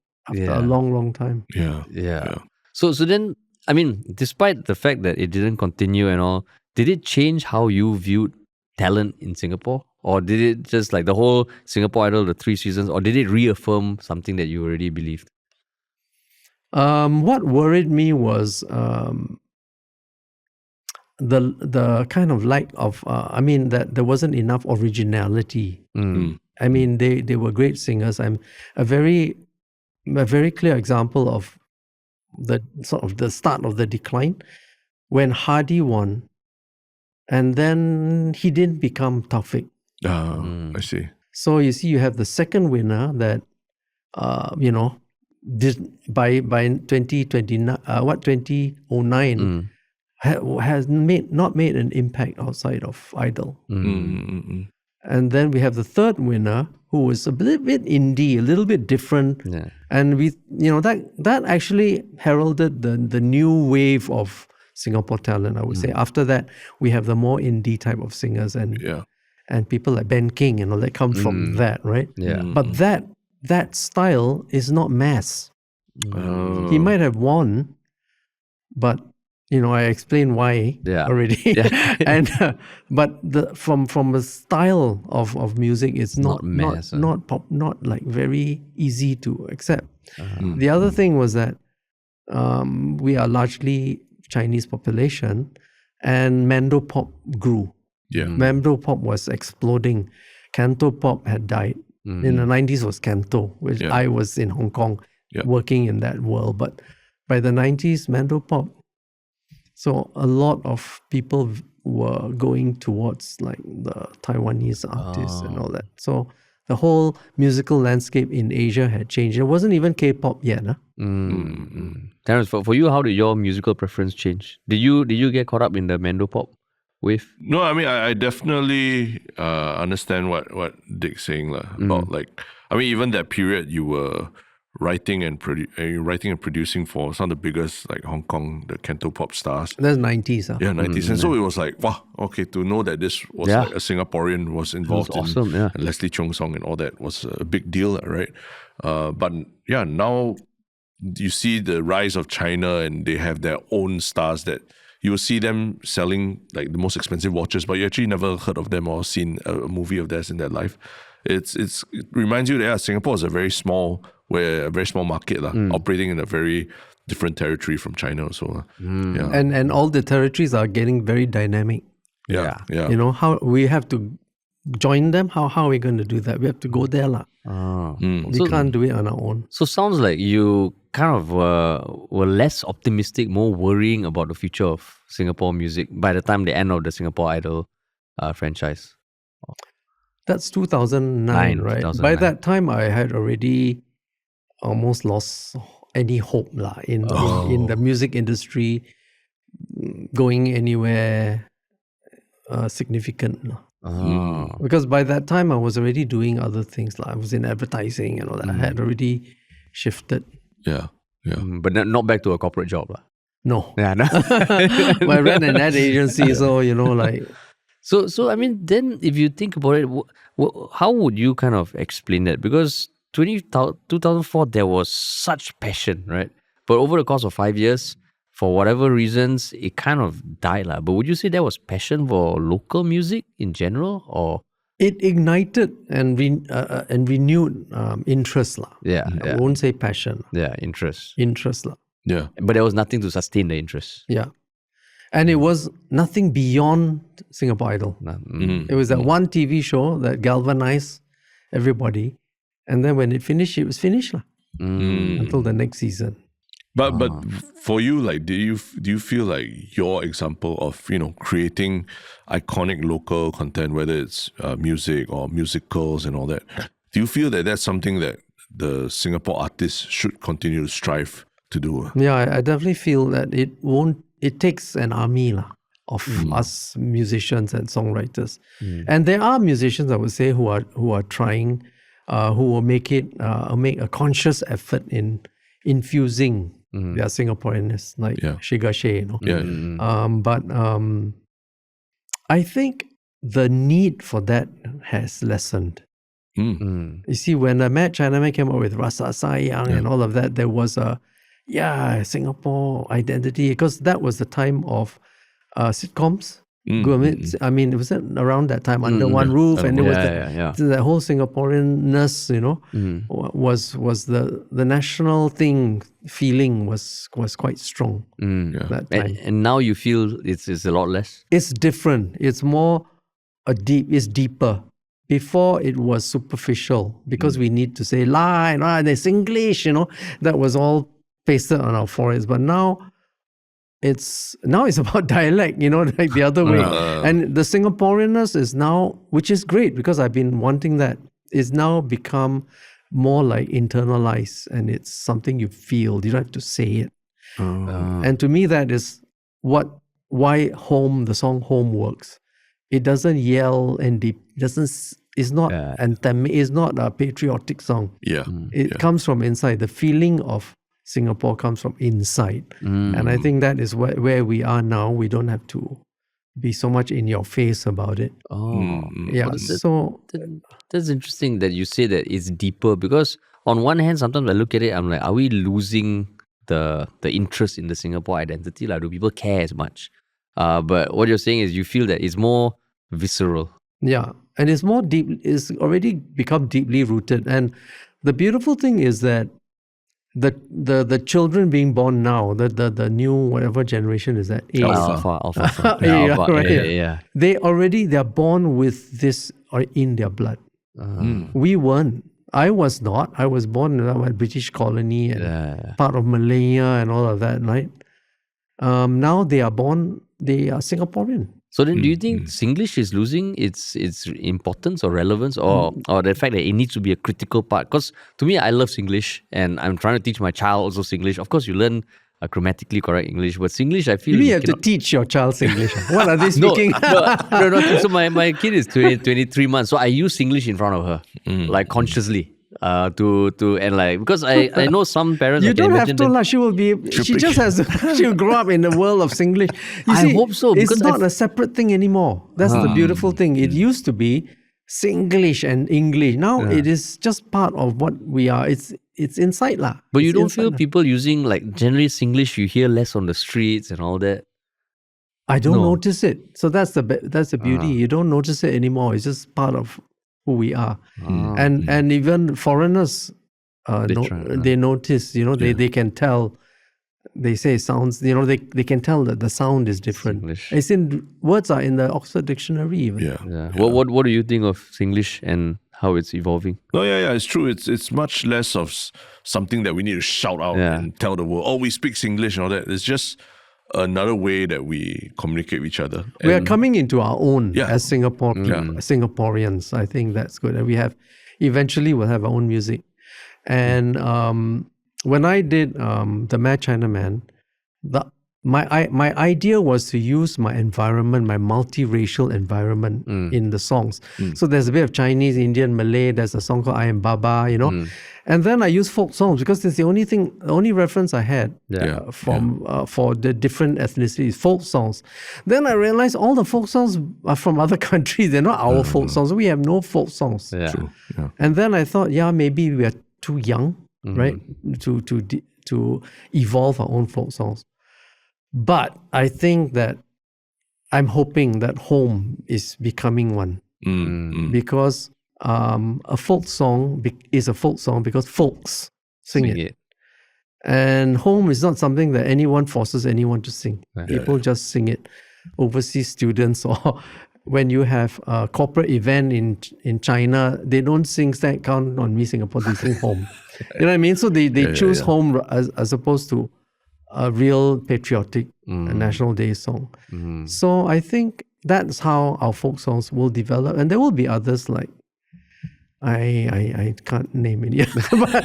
time. Yeah. So then, I mean, despite the fact that it didn't continue and all, did it change how you viewed talent in Singapore? Or did it just like the whole Singapore Idol, the 3 seasons, or did it reaffirm something that you already believed? What worried me was the kind of lack of, that there wasn't enough originality. I mean, they were great singers. I'm a very clear example of the sort of the start of the decline when Hardy won, and then he didn't become Taufik. I see. So you see, you have the second winner that, did by 2029, 2009, has not made an impact outside of Idol. And then we have the third winner who was a little bit indie, a little bit different. Yeah. And we, that actually heralded the new wave of Singapore talent, I would say. After that, we have the more indie type of singers and people like Ben King and all that come from that, right? Yeah. But that style is not mass. He might have won, but I explained why already. And but from a style of music, it's not mass, not pop, not like very easy to accept. The other thing was that we are largely Chinese population, and Mando pop grew. Yeah. Mando pop was exploding. Canto pop had died. In the 90s was Canto, which I was in Hong Kong working in that world. But by the 90s, Mando pop. So a lot of people were going towards like the Taiwanese artists and all that. So the whole musical landscape in Asia had changed. It wasn't even K-pop yet. Huh? Terence, for you, how did your musical preference change? Did you get caught up in the Mando pop wave? No, I mean, I definitely understand what Dick's saying about even that period you were writing and producing for some of the biggest like Hong Kong, the Canto pop stars. That's 90s. Huh? Yeah, 90s. And so it was like, wow, okay, to know that this was like a Singaporean was involved in awesome, and Leslie Cheung's song and all that was a big deal, right? But yeah, now you see the rise of China and they have their own stars that you will see them selling like the most expensive watches, but you actually never heard of them or seen a movie of theirs in their life. It reminds you that Singapore is a very small market operating in a very different territory from China also. Yeah. And all the territories are getting very dynamic. Yeah. How we have to join them. How are we going to do that? We have to go there lah. We can't do it on our own. So sounds like you kind of were less optimistic, more worrying about the future of Singapore music by the time the end of the Singapore Idol franchise. That's 2009, right? 2009. By that time, I had already almost lost any hope lah in the music industry going anywhere significant. Because by that time I was already doing other things. I was in advertising and all that. I had already shifted. Yeah. But not back to a corporate job. No. Yeah, no. But I ran an ad agency, so So I mean, then if you think about it, how would you kind of explain that? Because 2004, there was such passion, right? But over the course of 5 years, for whatever reasons, it kind of died. But would you say there was passion for local music in general, or? it ignited and renewed interest lah. I won't say passion. Yeah, interest. Interest lah. Yeah. But there was nothing to sustain the interest. Yeah. And it was nothing beyond Singapore Idol. It was that one TV show that galvanized everybody. And then when it finished, it was finished until the next season. But for you, like, do you feel like your example of creating iconic local content, whether it's music or musicals and all that, do you feel that that's something that the Singapore artists should continue to strive to do? Yeah, I definitely feel that it takes an army of us musicians and songwriters. And there are musicians, I would say, who are trying, who will make a conscious effort in infusing their Singaporeanness, like Shiga Shea, But I think the need for that has lessened. You see, when the Mad Chinaman came up with Rasa Sayang and all of that, there was a Singapore identity, because that was the time of sitcoms. I mean, it was around that time, Under One Roof, and it was the whole Singaporeanness, was the national feeling was quite strong that time. And now you feel it's a lot less? It's different. It's more it's deeper. Before it was superficial, because we need to say line, there's English, that was all pasted on our foreheads. But now it's about dialect, like the other way. And the Singaporeanness is now, which is great, because I've been wanting that, is now become more like internalized, and it's something you feel. You don't have to say it. And to me, that is why the song Home works. It doesn't yell and it's not anthem. It's not a patriotic song. It comes from inside. The feeling of Singapore comes from inside. And I think that is where we are now. We don't have to be so much in your face about it. So that's interesting that you say that it's deeper, because on one hand, sometimes I look at it, I'm like, are we losing the interest in the Singapore identity? Like, do people care as much? But what you're saying is you feel that it's more visceral. Yeah, and it's more deep. It's already become deeply rooted. And the beautiful thing is that the children being born now, the new whatever generation is that? Alpha. They're born with this in their blood. We weren't. I was not. I was born in a British colony and part of Malaya and all of that, right? Now they are Singaporean. So then, do you think Singlish is losing its importance or relevance, or the fact that it needs to be a critical part? Because to me, I love Singlish, and I'm trying to teach my child also Singlish. Of course, you learn grammatically correct English, but Singlish, I feel you have to teach your child Singlish. What are they speaking? No. So my kid is 23 months, so I use Singlish in front of her, like consciously. Because I know some parents. You don't have to. She will grow up in the world of Singlish. I hope so. It's not a separate thing anymore. That's the beautiful thing. It used to be Singlish and English. Now it is just part of what we are. It's inside lah. But you don't feel people using generally Singlish? You hear less on the streets and all that. I don't notice it. So that's the beauty. You don't notice it anymore. It's just part of who we are. And even foreigners, they notice, they can tell. They say it sounds, they can tell that the sound is different. Singlish. Words are in the Oxford Dictionary even. Yeah. What do you think of Singlish and how it's evolving? Oh yeah, it's true. It's much less of something that we need to shout out and tell the world, oh, we speak Singlish and all that. It's just another way that we communicate with each other. We are coming into our own as Singaporeans. I think that's good. And eventually we'll have our own music. And when I did the Mad Chinaman, my idea was to use my environment, my multiracial environment in the songs. So there's a bit of Chinese, Indian, Malay. There's a song called I Am Baba, you know. And then I use folk songs because it's the only reference I had for the different ethnicities, folk songs. Then I realized all the folk songs are from other countries. They're not our folk songs. We have no folk songs. Yeah. True. Yeah. And then I thought, maybe we are too young, right, to evolve our own folk songs. But I think that I'm hoping that home is becoming one because a folk song is a folk song because folks sing it. And home is not something that anyone forces anyone to sing. People just sing it. Overseas students or when you have a corporate event in China, they don't sing Stand Count on Me Singapore, they sing home. You know what I mean? So they choose home as opposed to a real patriotic National Day song. So I think that's how our folk songs will develop. And there will be others like, I can't name it yet. But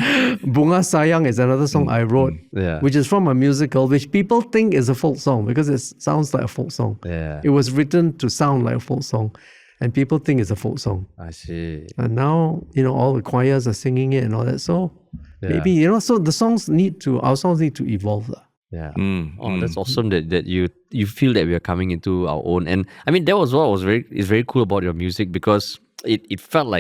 Bunga Sayang is another song I wrote, which is from a musical, which people think is a folk song because it sounds like a folk song. It was written to sound like a folk song. And people think it's a folk song. I see. And now, all the choirs are singing it and all that. So maybe, so our songs need to evolve. Yeah. Oh, that's awesome that you feel that we are coming into our own. And I mean, that was what is very cool about your music because it felt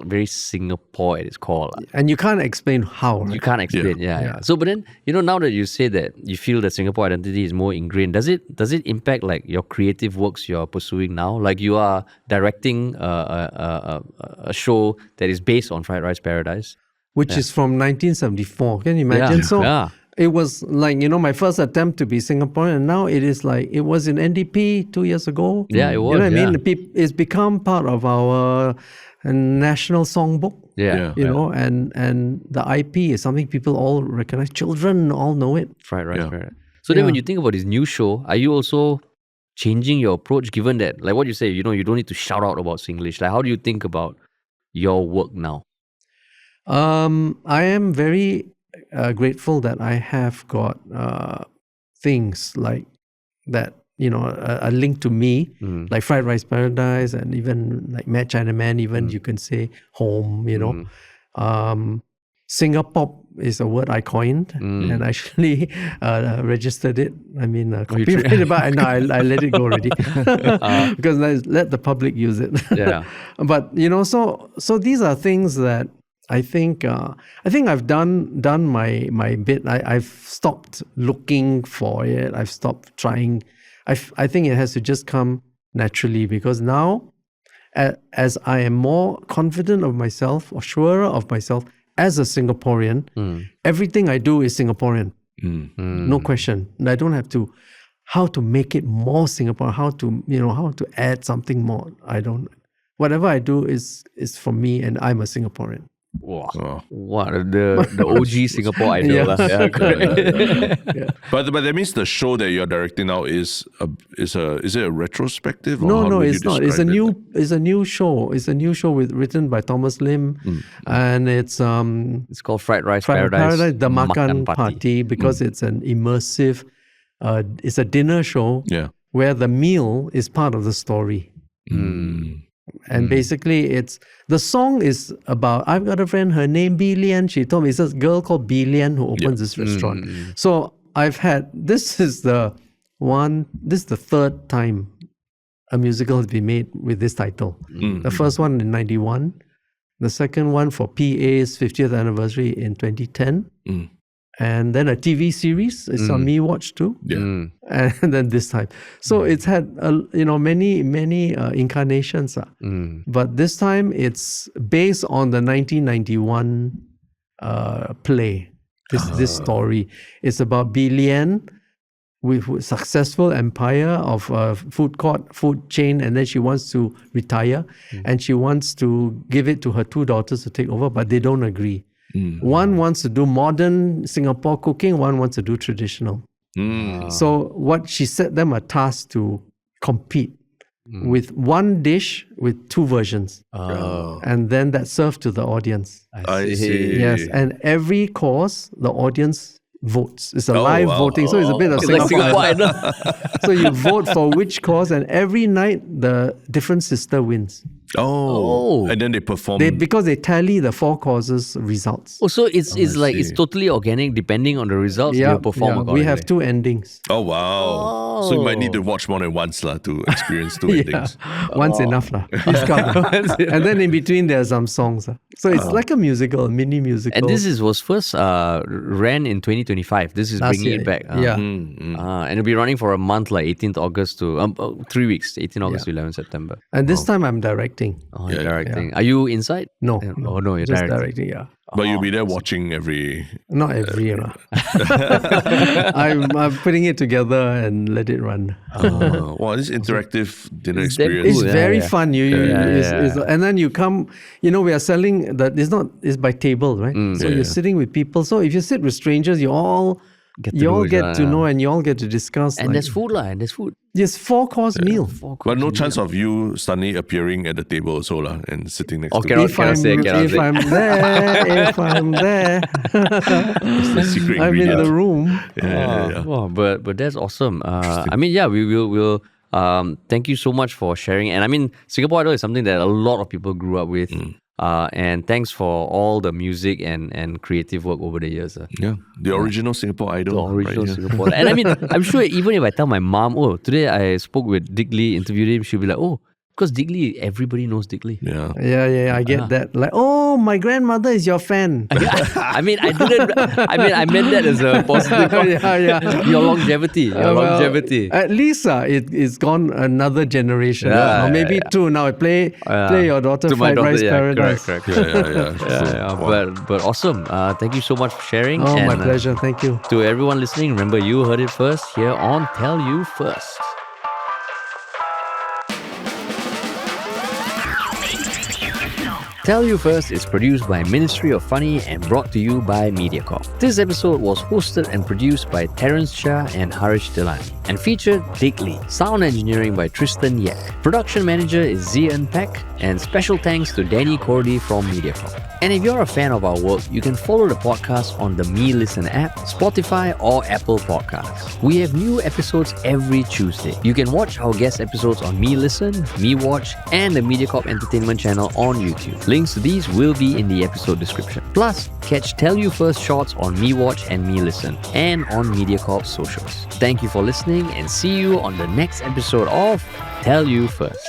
very Singapore at its core. And you can't explain how. Right? You can't explain. Yeah. So, but then, now that you say that you feel that Singapore identity is more ingrained, does it impact like your creative works you're pursuing now? Like you are directing a show that is based on Fried Rice Paradise, which is from 1974. Can you imagine? It was like, my first attempt to be Singaporean, and now it is like, it was in NDP 2 years ago. Yeah, it was. You know what I mean? It's become part of our national songbook. And the IP is something people all recognize. Children all know it. Fried Rice Paradise. So then when you think about this new show, are you also changing your approach given that, like what you say, you don't need to shout out about Singlish? Like, how do you think about your work now? I am very grateful that I have got things like that, a link to me, like Fried Rice Paradise and even like Mad Chinaman, even you can say home, Singapore is a word I coined and actually registered it. I mean, copyrighted it, but I let it go already because I let the public use it. But, so these are things that I think I've done my bit. I've stopped looking for it. I've stopped trying. I think it has to just come naturally because now, as I am more confident of myself or surer of myself as a Singaporean, everything I do is Singaporean. No question. I don't have to how to make it more Singapore. How to add something more. I don't. Whatever I do is for me, and I'm a Singaporean. Wow. What the OG Singapore idol. But that means the show that you're directing now is it a retrospective? Or No, it's not. It's a new show. It's a new show written by Thomas Lim, and it's called Fried Rice Paradise, the Makan Party, because it's an immersive. It's a dinner show where the meal is part of the story. And basically, the song is about, I've got a friend, her name Bilian. She told me it's a girl called Bilian who opens this restaurant. So this is the third time a musical has been made with this title. The first one in 91, the second one for PA's 50th anniversary in 2010. And then a TV series, it's on Me Watch too. And then this time. So it's had many incarnations. But this time it's based on the 1991 play. This story. It's about Bilian with a successful empire of food chain, and then she wants to retire and she wants to give it to her two daughters to take over, but they don't agree. One wants to do modern Singapore cooking, one wants to do traditional. So what she set them a task to compete with one dish with two versions. Oh, And then that's served to the audience. I see. Yes, and every course, the audience votes. It's a live wow. voting, so it's a bit of It's like Singapore. Singapore Idol. Idol. So you vote for which course, and every night the different sister wins. Oh. And then they perform. Because they tally the 4 courses results. Oh, so it's like it's see. totally organic depending on the results. Yeah, You perform yeah. accordingly. We have 2 endings. Oh, wow. So you might need to watch more than once to experience 2 endings. Once enough lah. Please come. And then in between there are some songs. So it's like a musical, a mini musical. And this was first ran in 2025. This is Last bringing year. it back. Yeah. And it'll be running for a month, like 18th August to 3 weeks, 18 August to 11 September. And this time I'm directing. Oh, Yeah, you're directing. Are you inside? No. Oh no, you're just directing. yeah. But you'll be there watching every... Not every year. I'm putting it together and let it run. Wow, this interactive dinner It's damn experience. It's yeah, very yeah. fun. Yeah. And then you come, we are selling that. It's by table, right? So you're sitting with people. So if you sit with strangers, you all get to know and you all get to discuss. And there's food and there's food. Yes, 4-course meal. But no chance of you suddenly appearing at the table also and sitting next to cannot- If I'm say. there, It's the secret I'm in ingredient. the room. Yeah. Wow, but that's awesome. I mean, yeah, we'll thank you so much for sharing. And I mean, Singapore Idol is something that a lot of people grew up with. And thanks for all the music and creative work over the years. Yeah, the original Singapore Idol. The original right here. Singapore. And I mean, I'm sure even if I tell my mom, oh, today I spoke with Dick Lee, interviewed him, she'll be like, oh, because Dick Lee, everybody knows Dick Lee. Yeah. Yeah, I get that. Like, oh, my grandmother is your fan. I mean, I meant that as a positive. Yeah. Your longevity. At least it's gone another generation. Yeah, or maybe yeah. 2 now. Play your daughter To my Fried daughter, Rice yeah, Paradise. correct. Yeah. Wow. But awesome. Thank you so much for sharing. Oh, and, my pleasure. Thank you. To everyone listening, remember you heard it first here on Tell You First. Tell You First is produced by Ministry of Funny and brought to you by Mediacorp. This episode was hosted and produced by Terence, Chia and Haresh Tilani and featured Dick Lee. Sound engineering by Tristen, Yeak. Production manager is Zian Peck, and special thanks to Danny Cordy from Mediacorp. And if you're a fan of our work, you can follow the podcast on the Me Listen app, Spotify or Apple Podcasts. We have new episodes every Tuesday. You can watch our guest episodes on Me Listen, Me Watch and the Mediacorp Entertainment channel on YouTube. Links to these will be in the episode description. Plus, catch Tell You First shorts on Me Watch and Me Listen and on Mediacorp socials. Thank you for listening and see you on the next episode of Tell You First.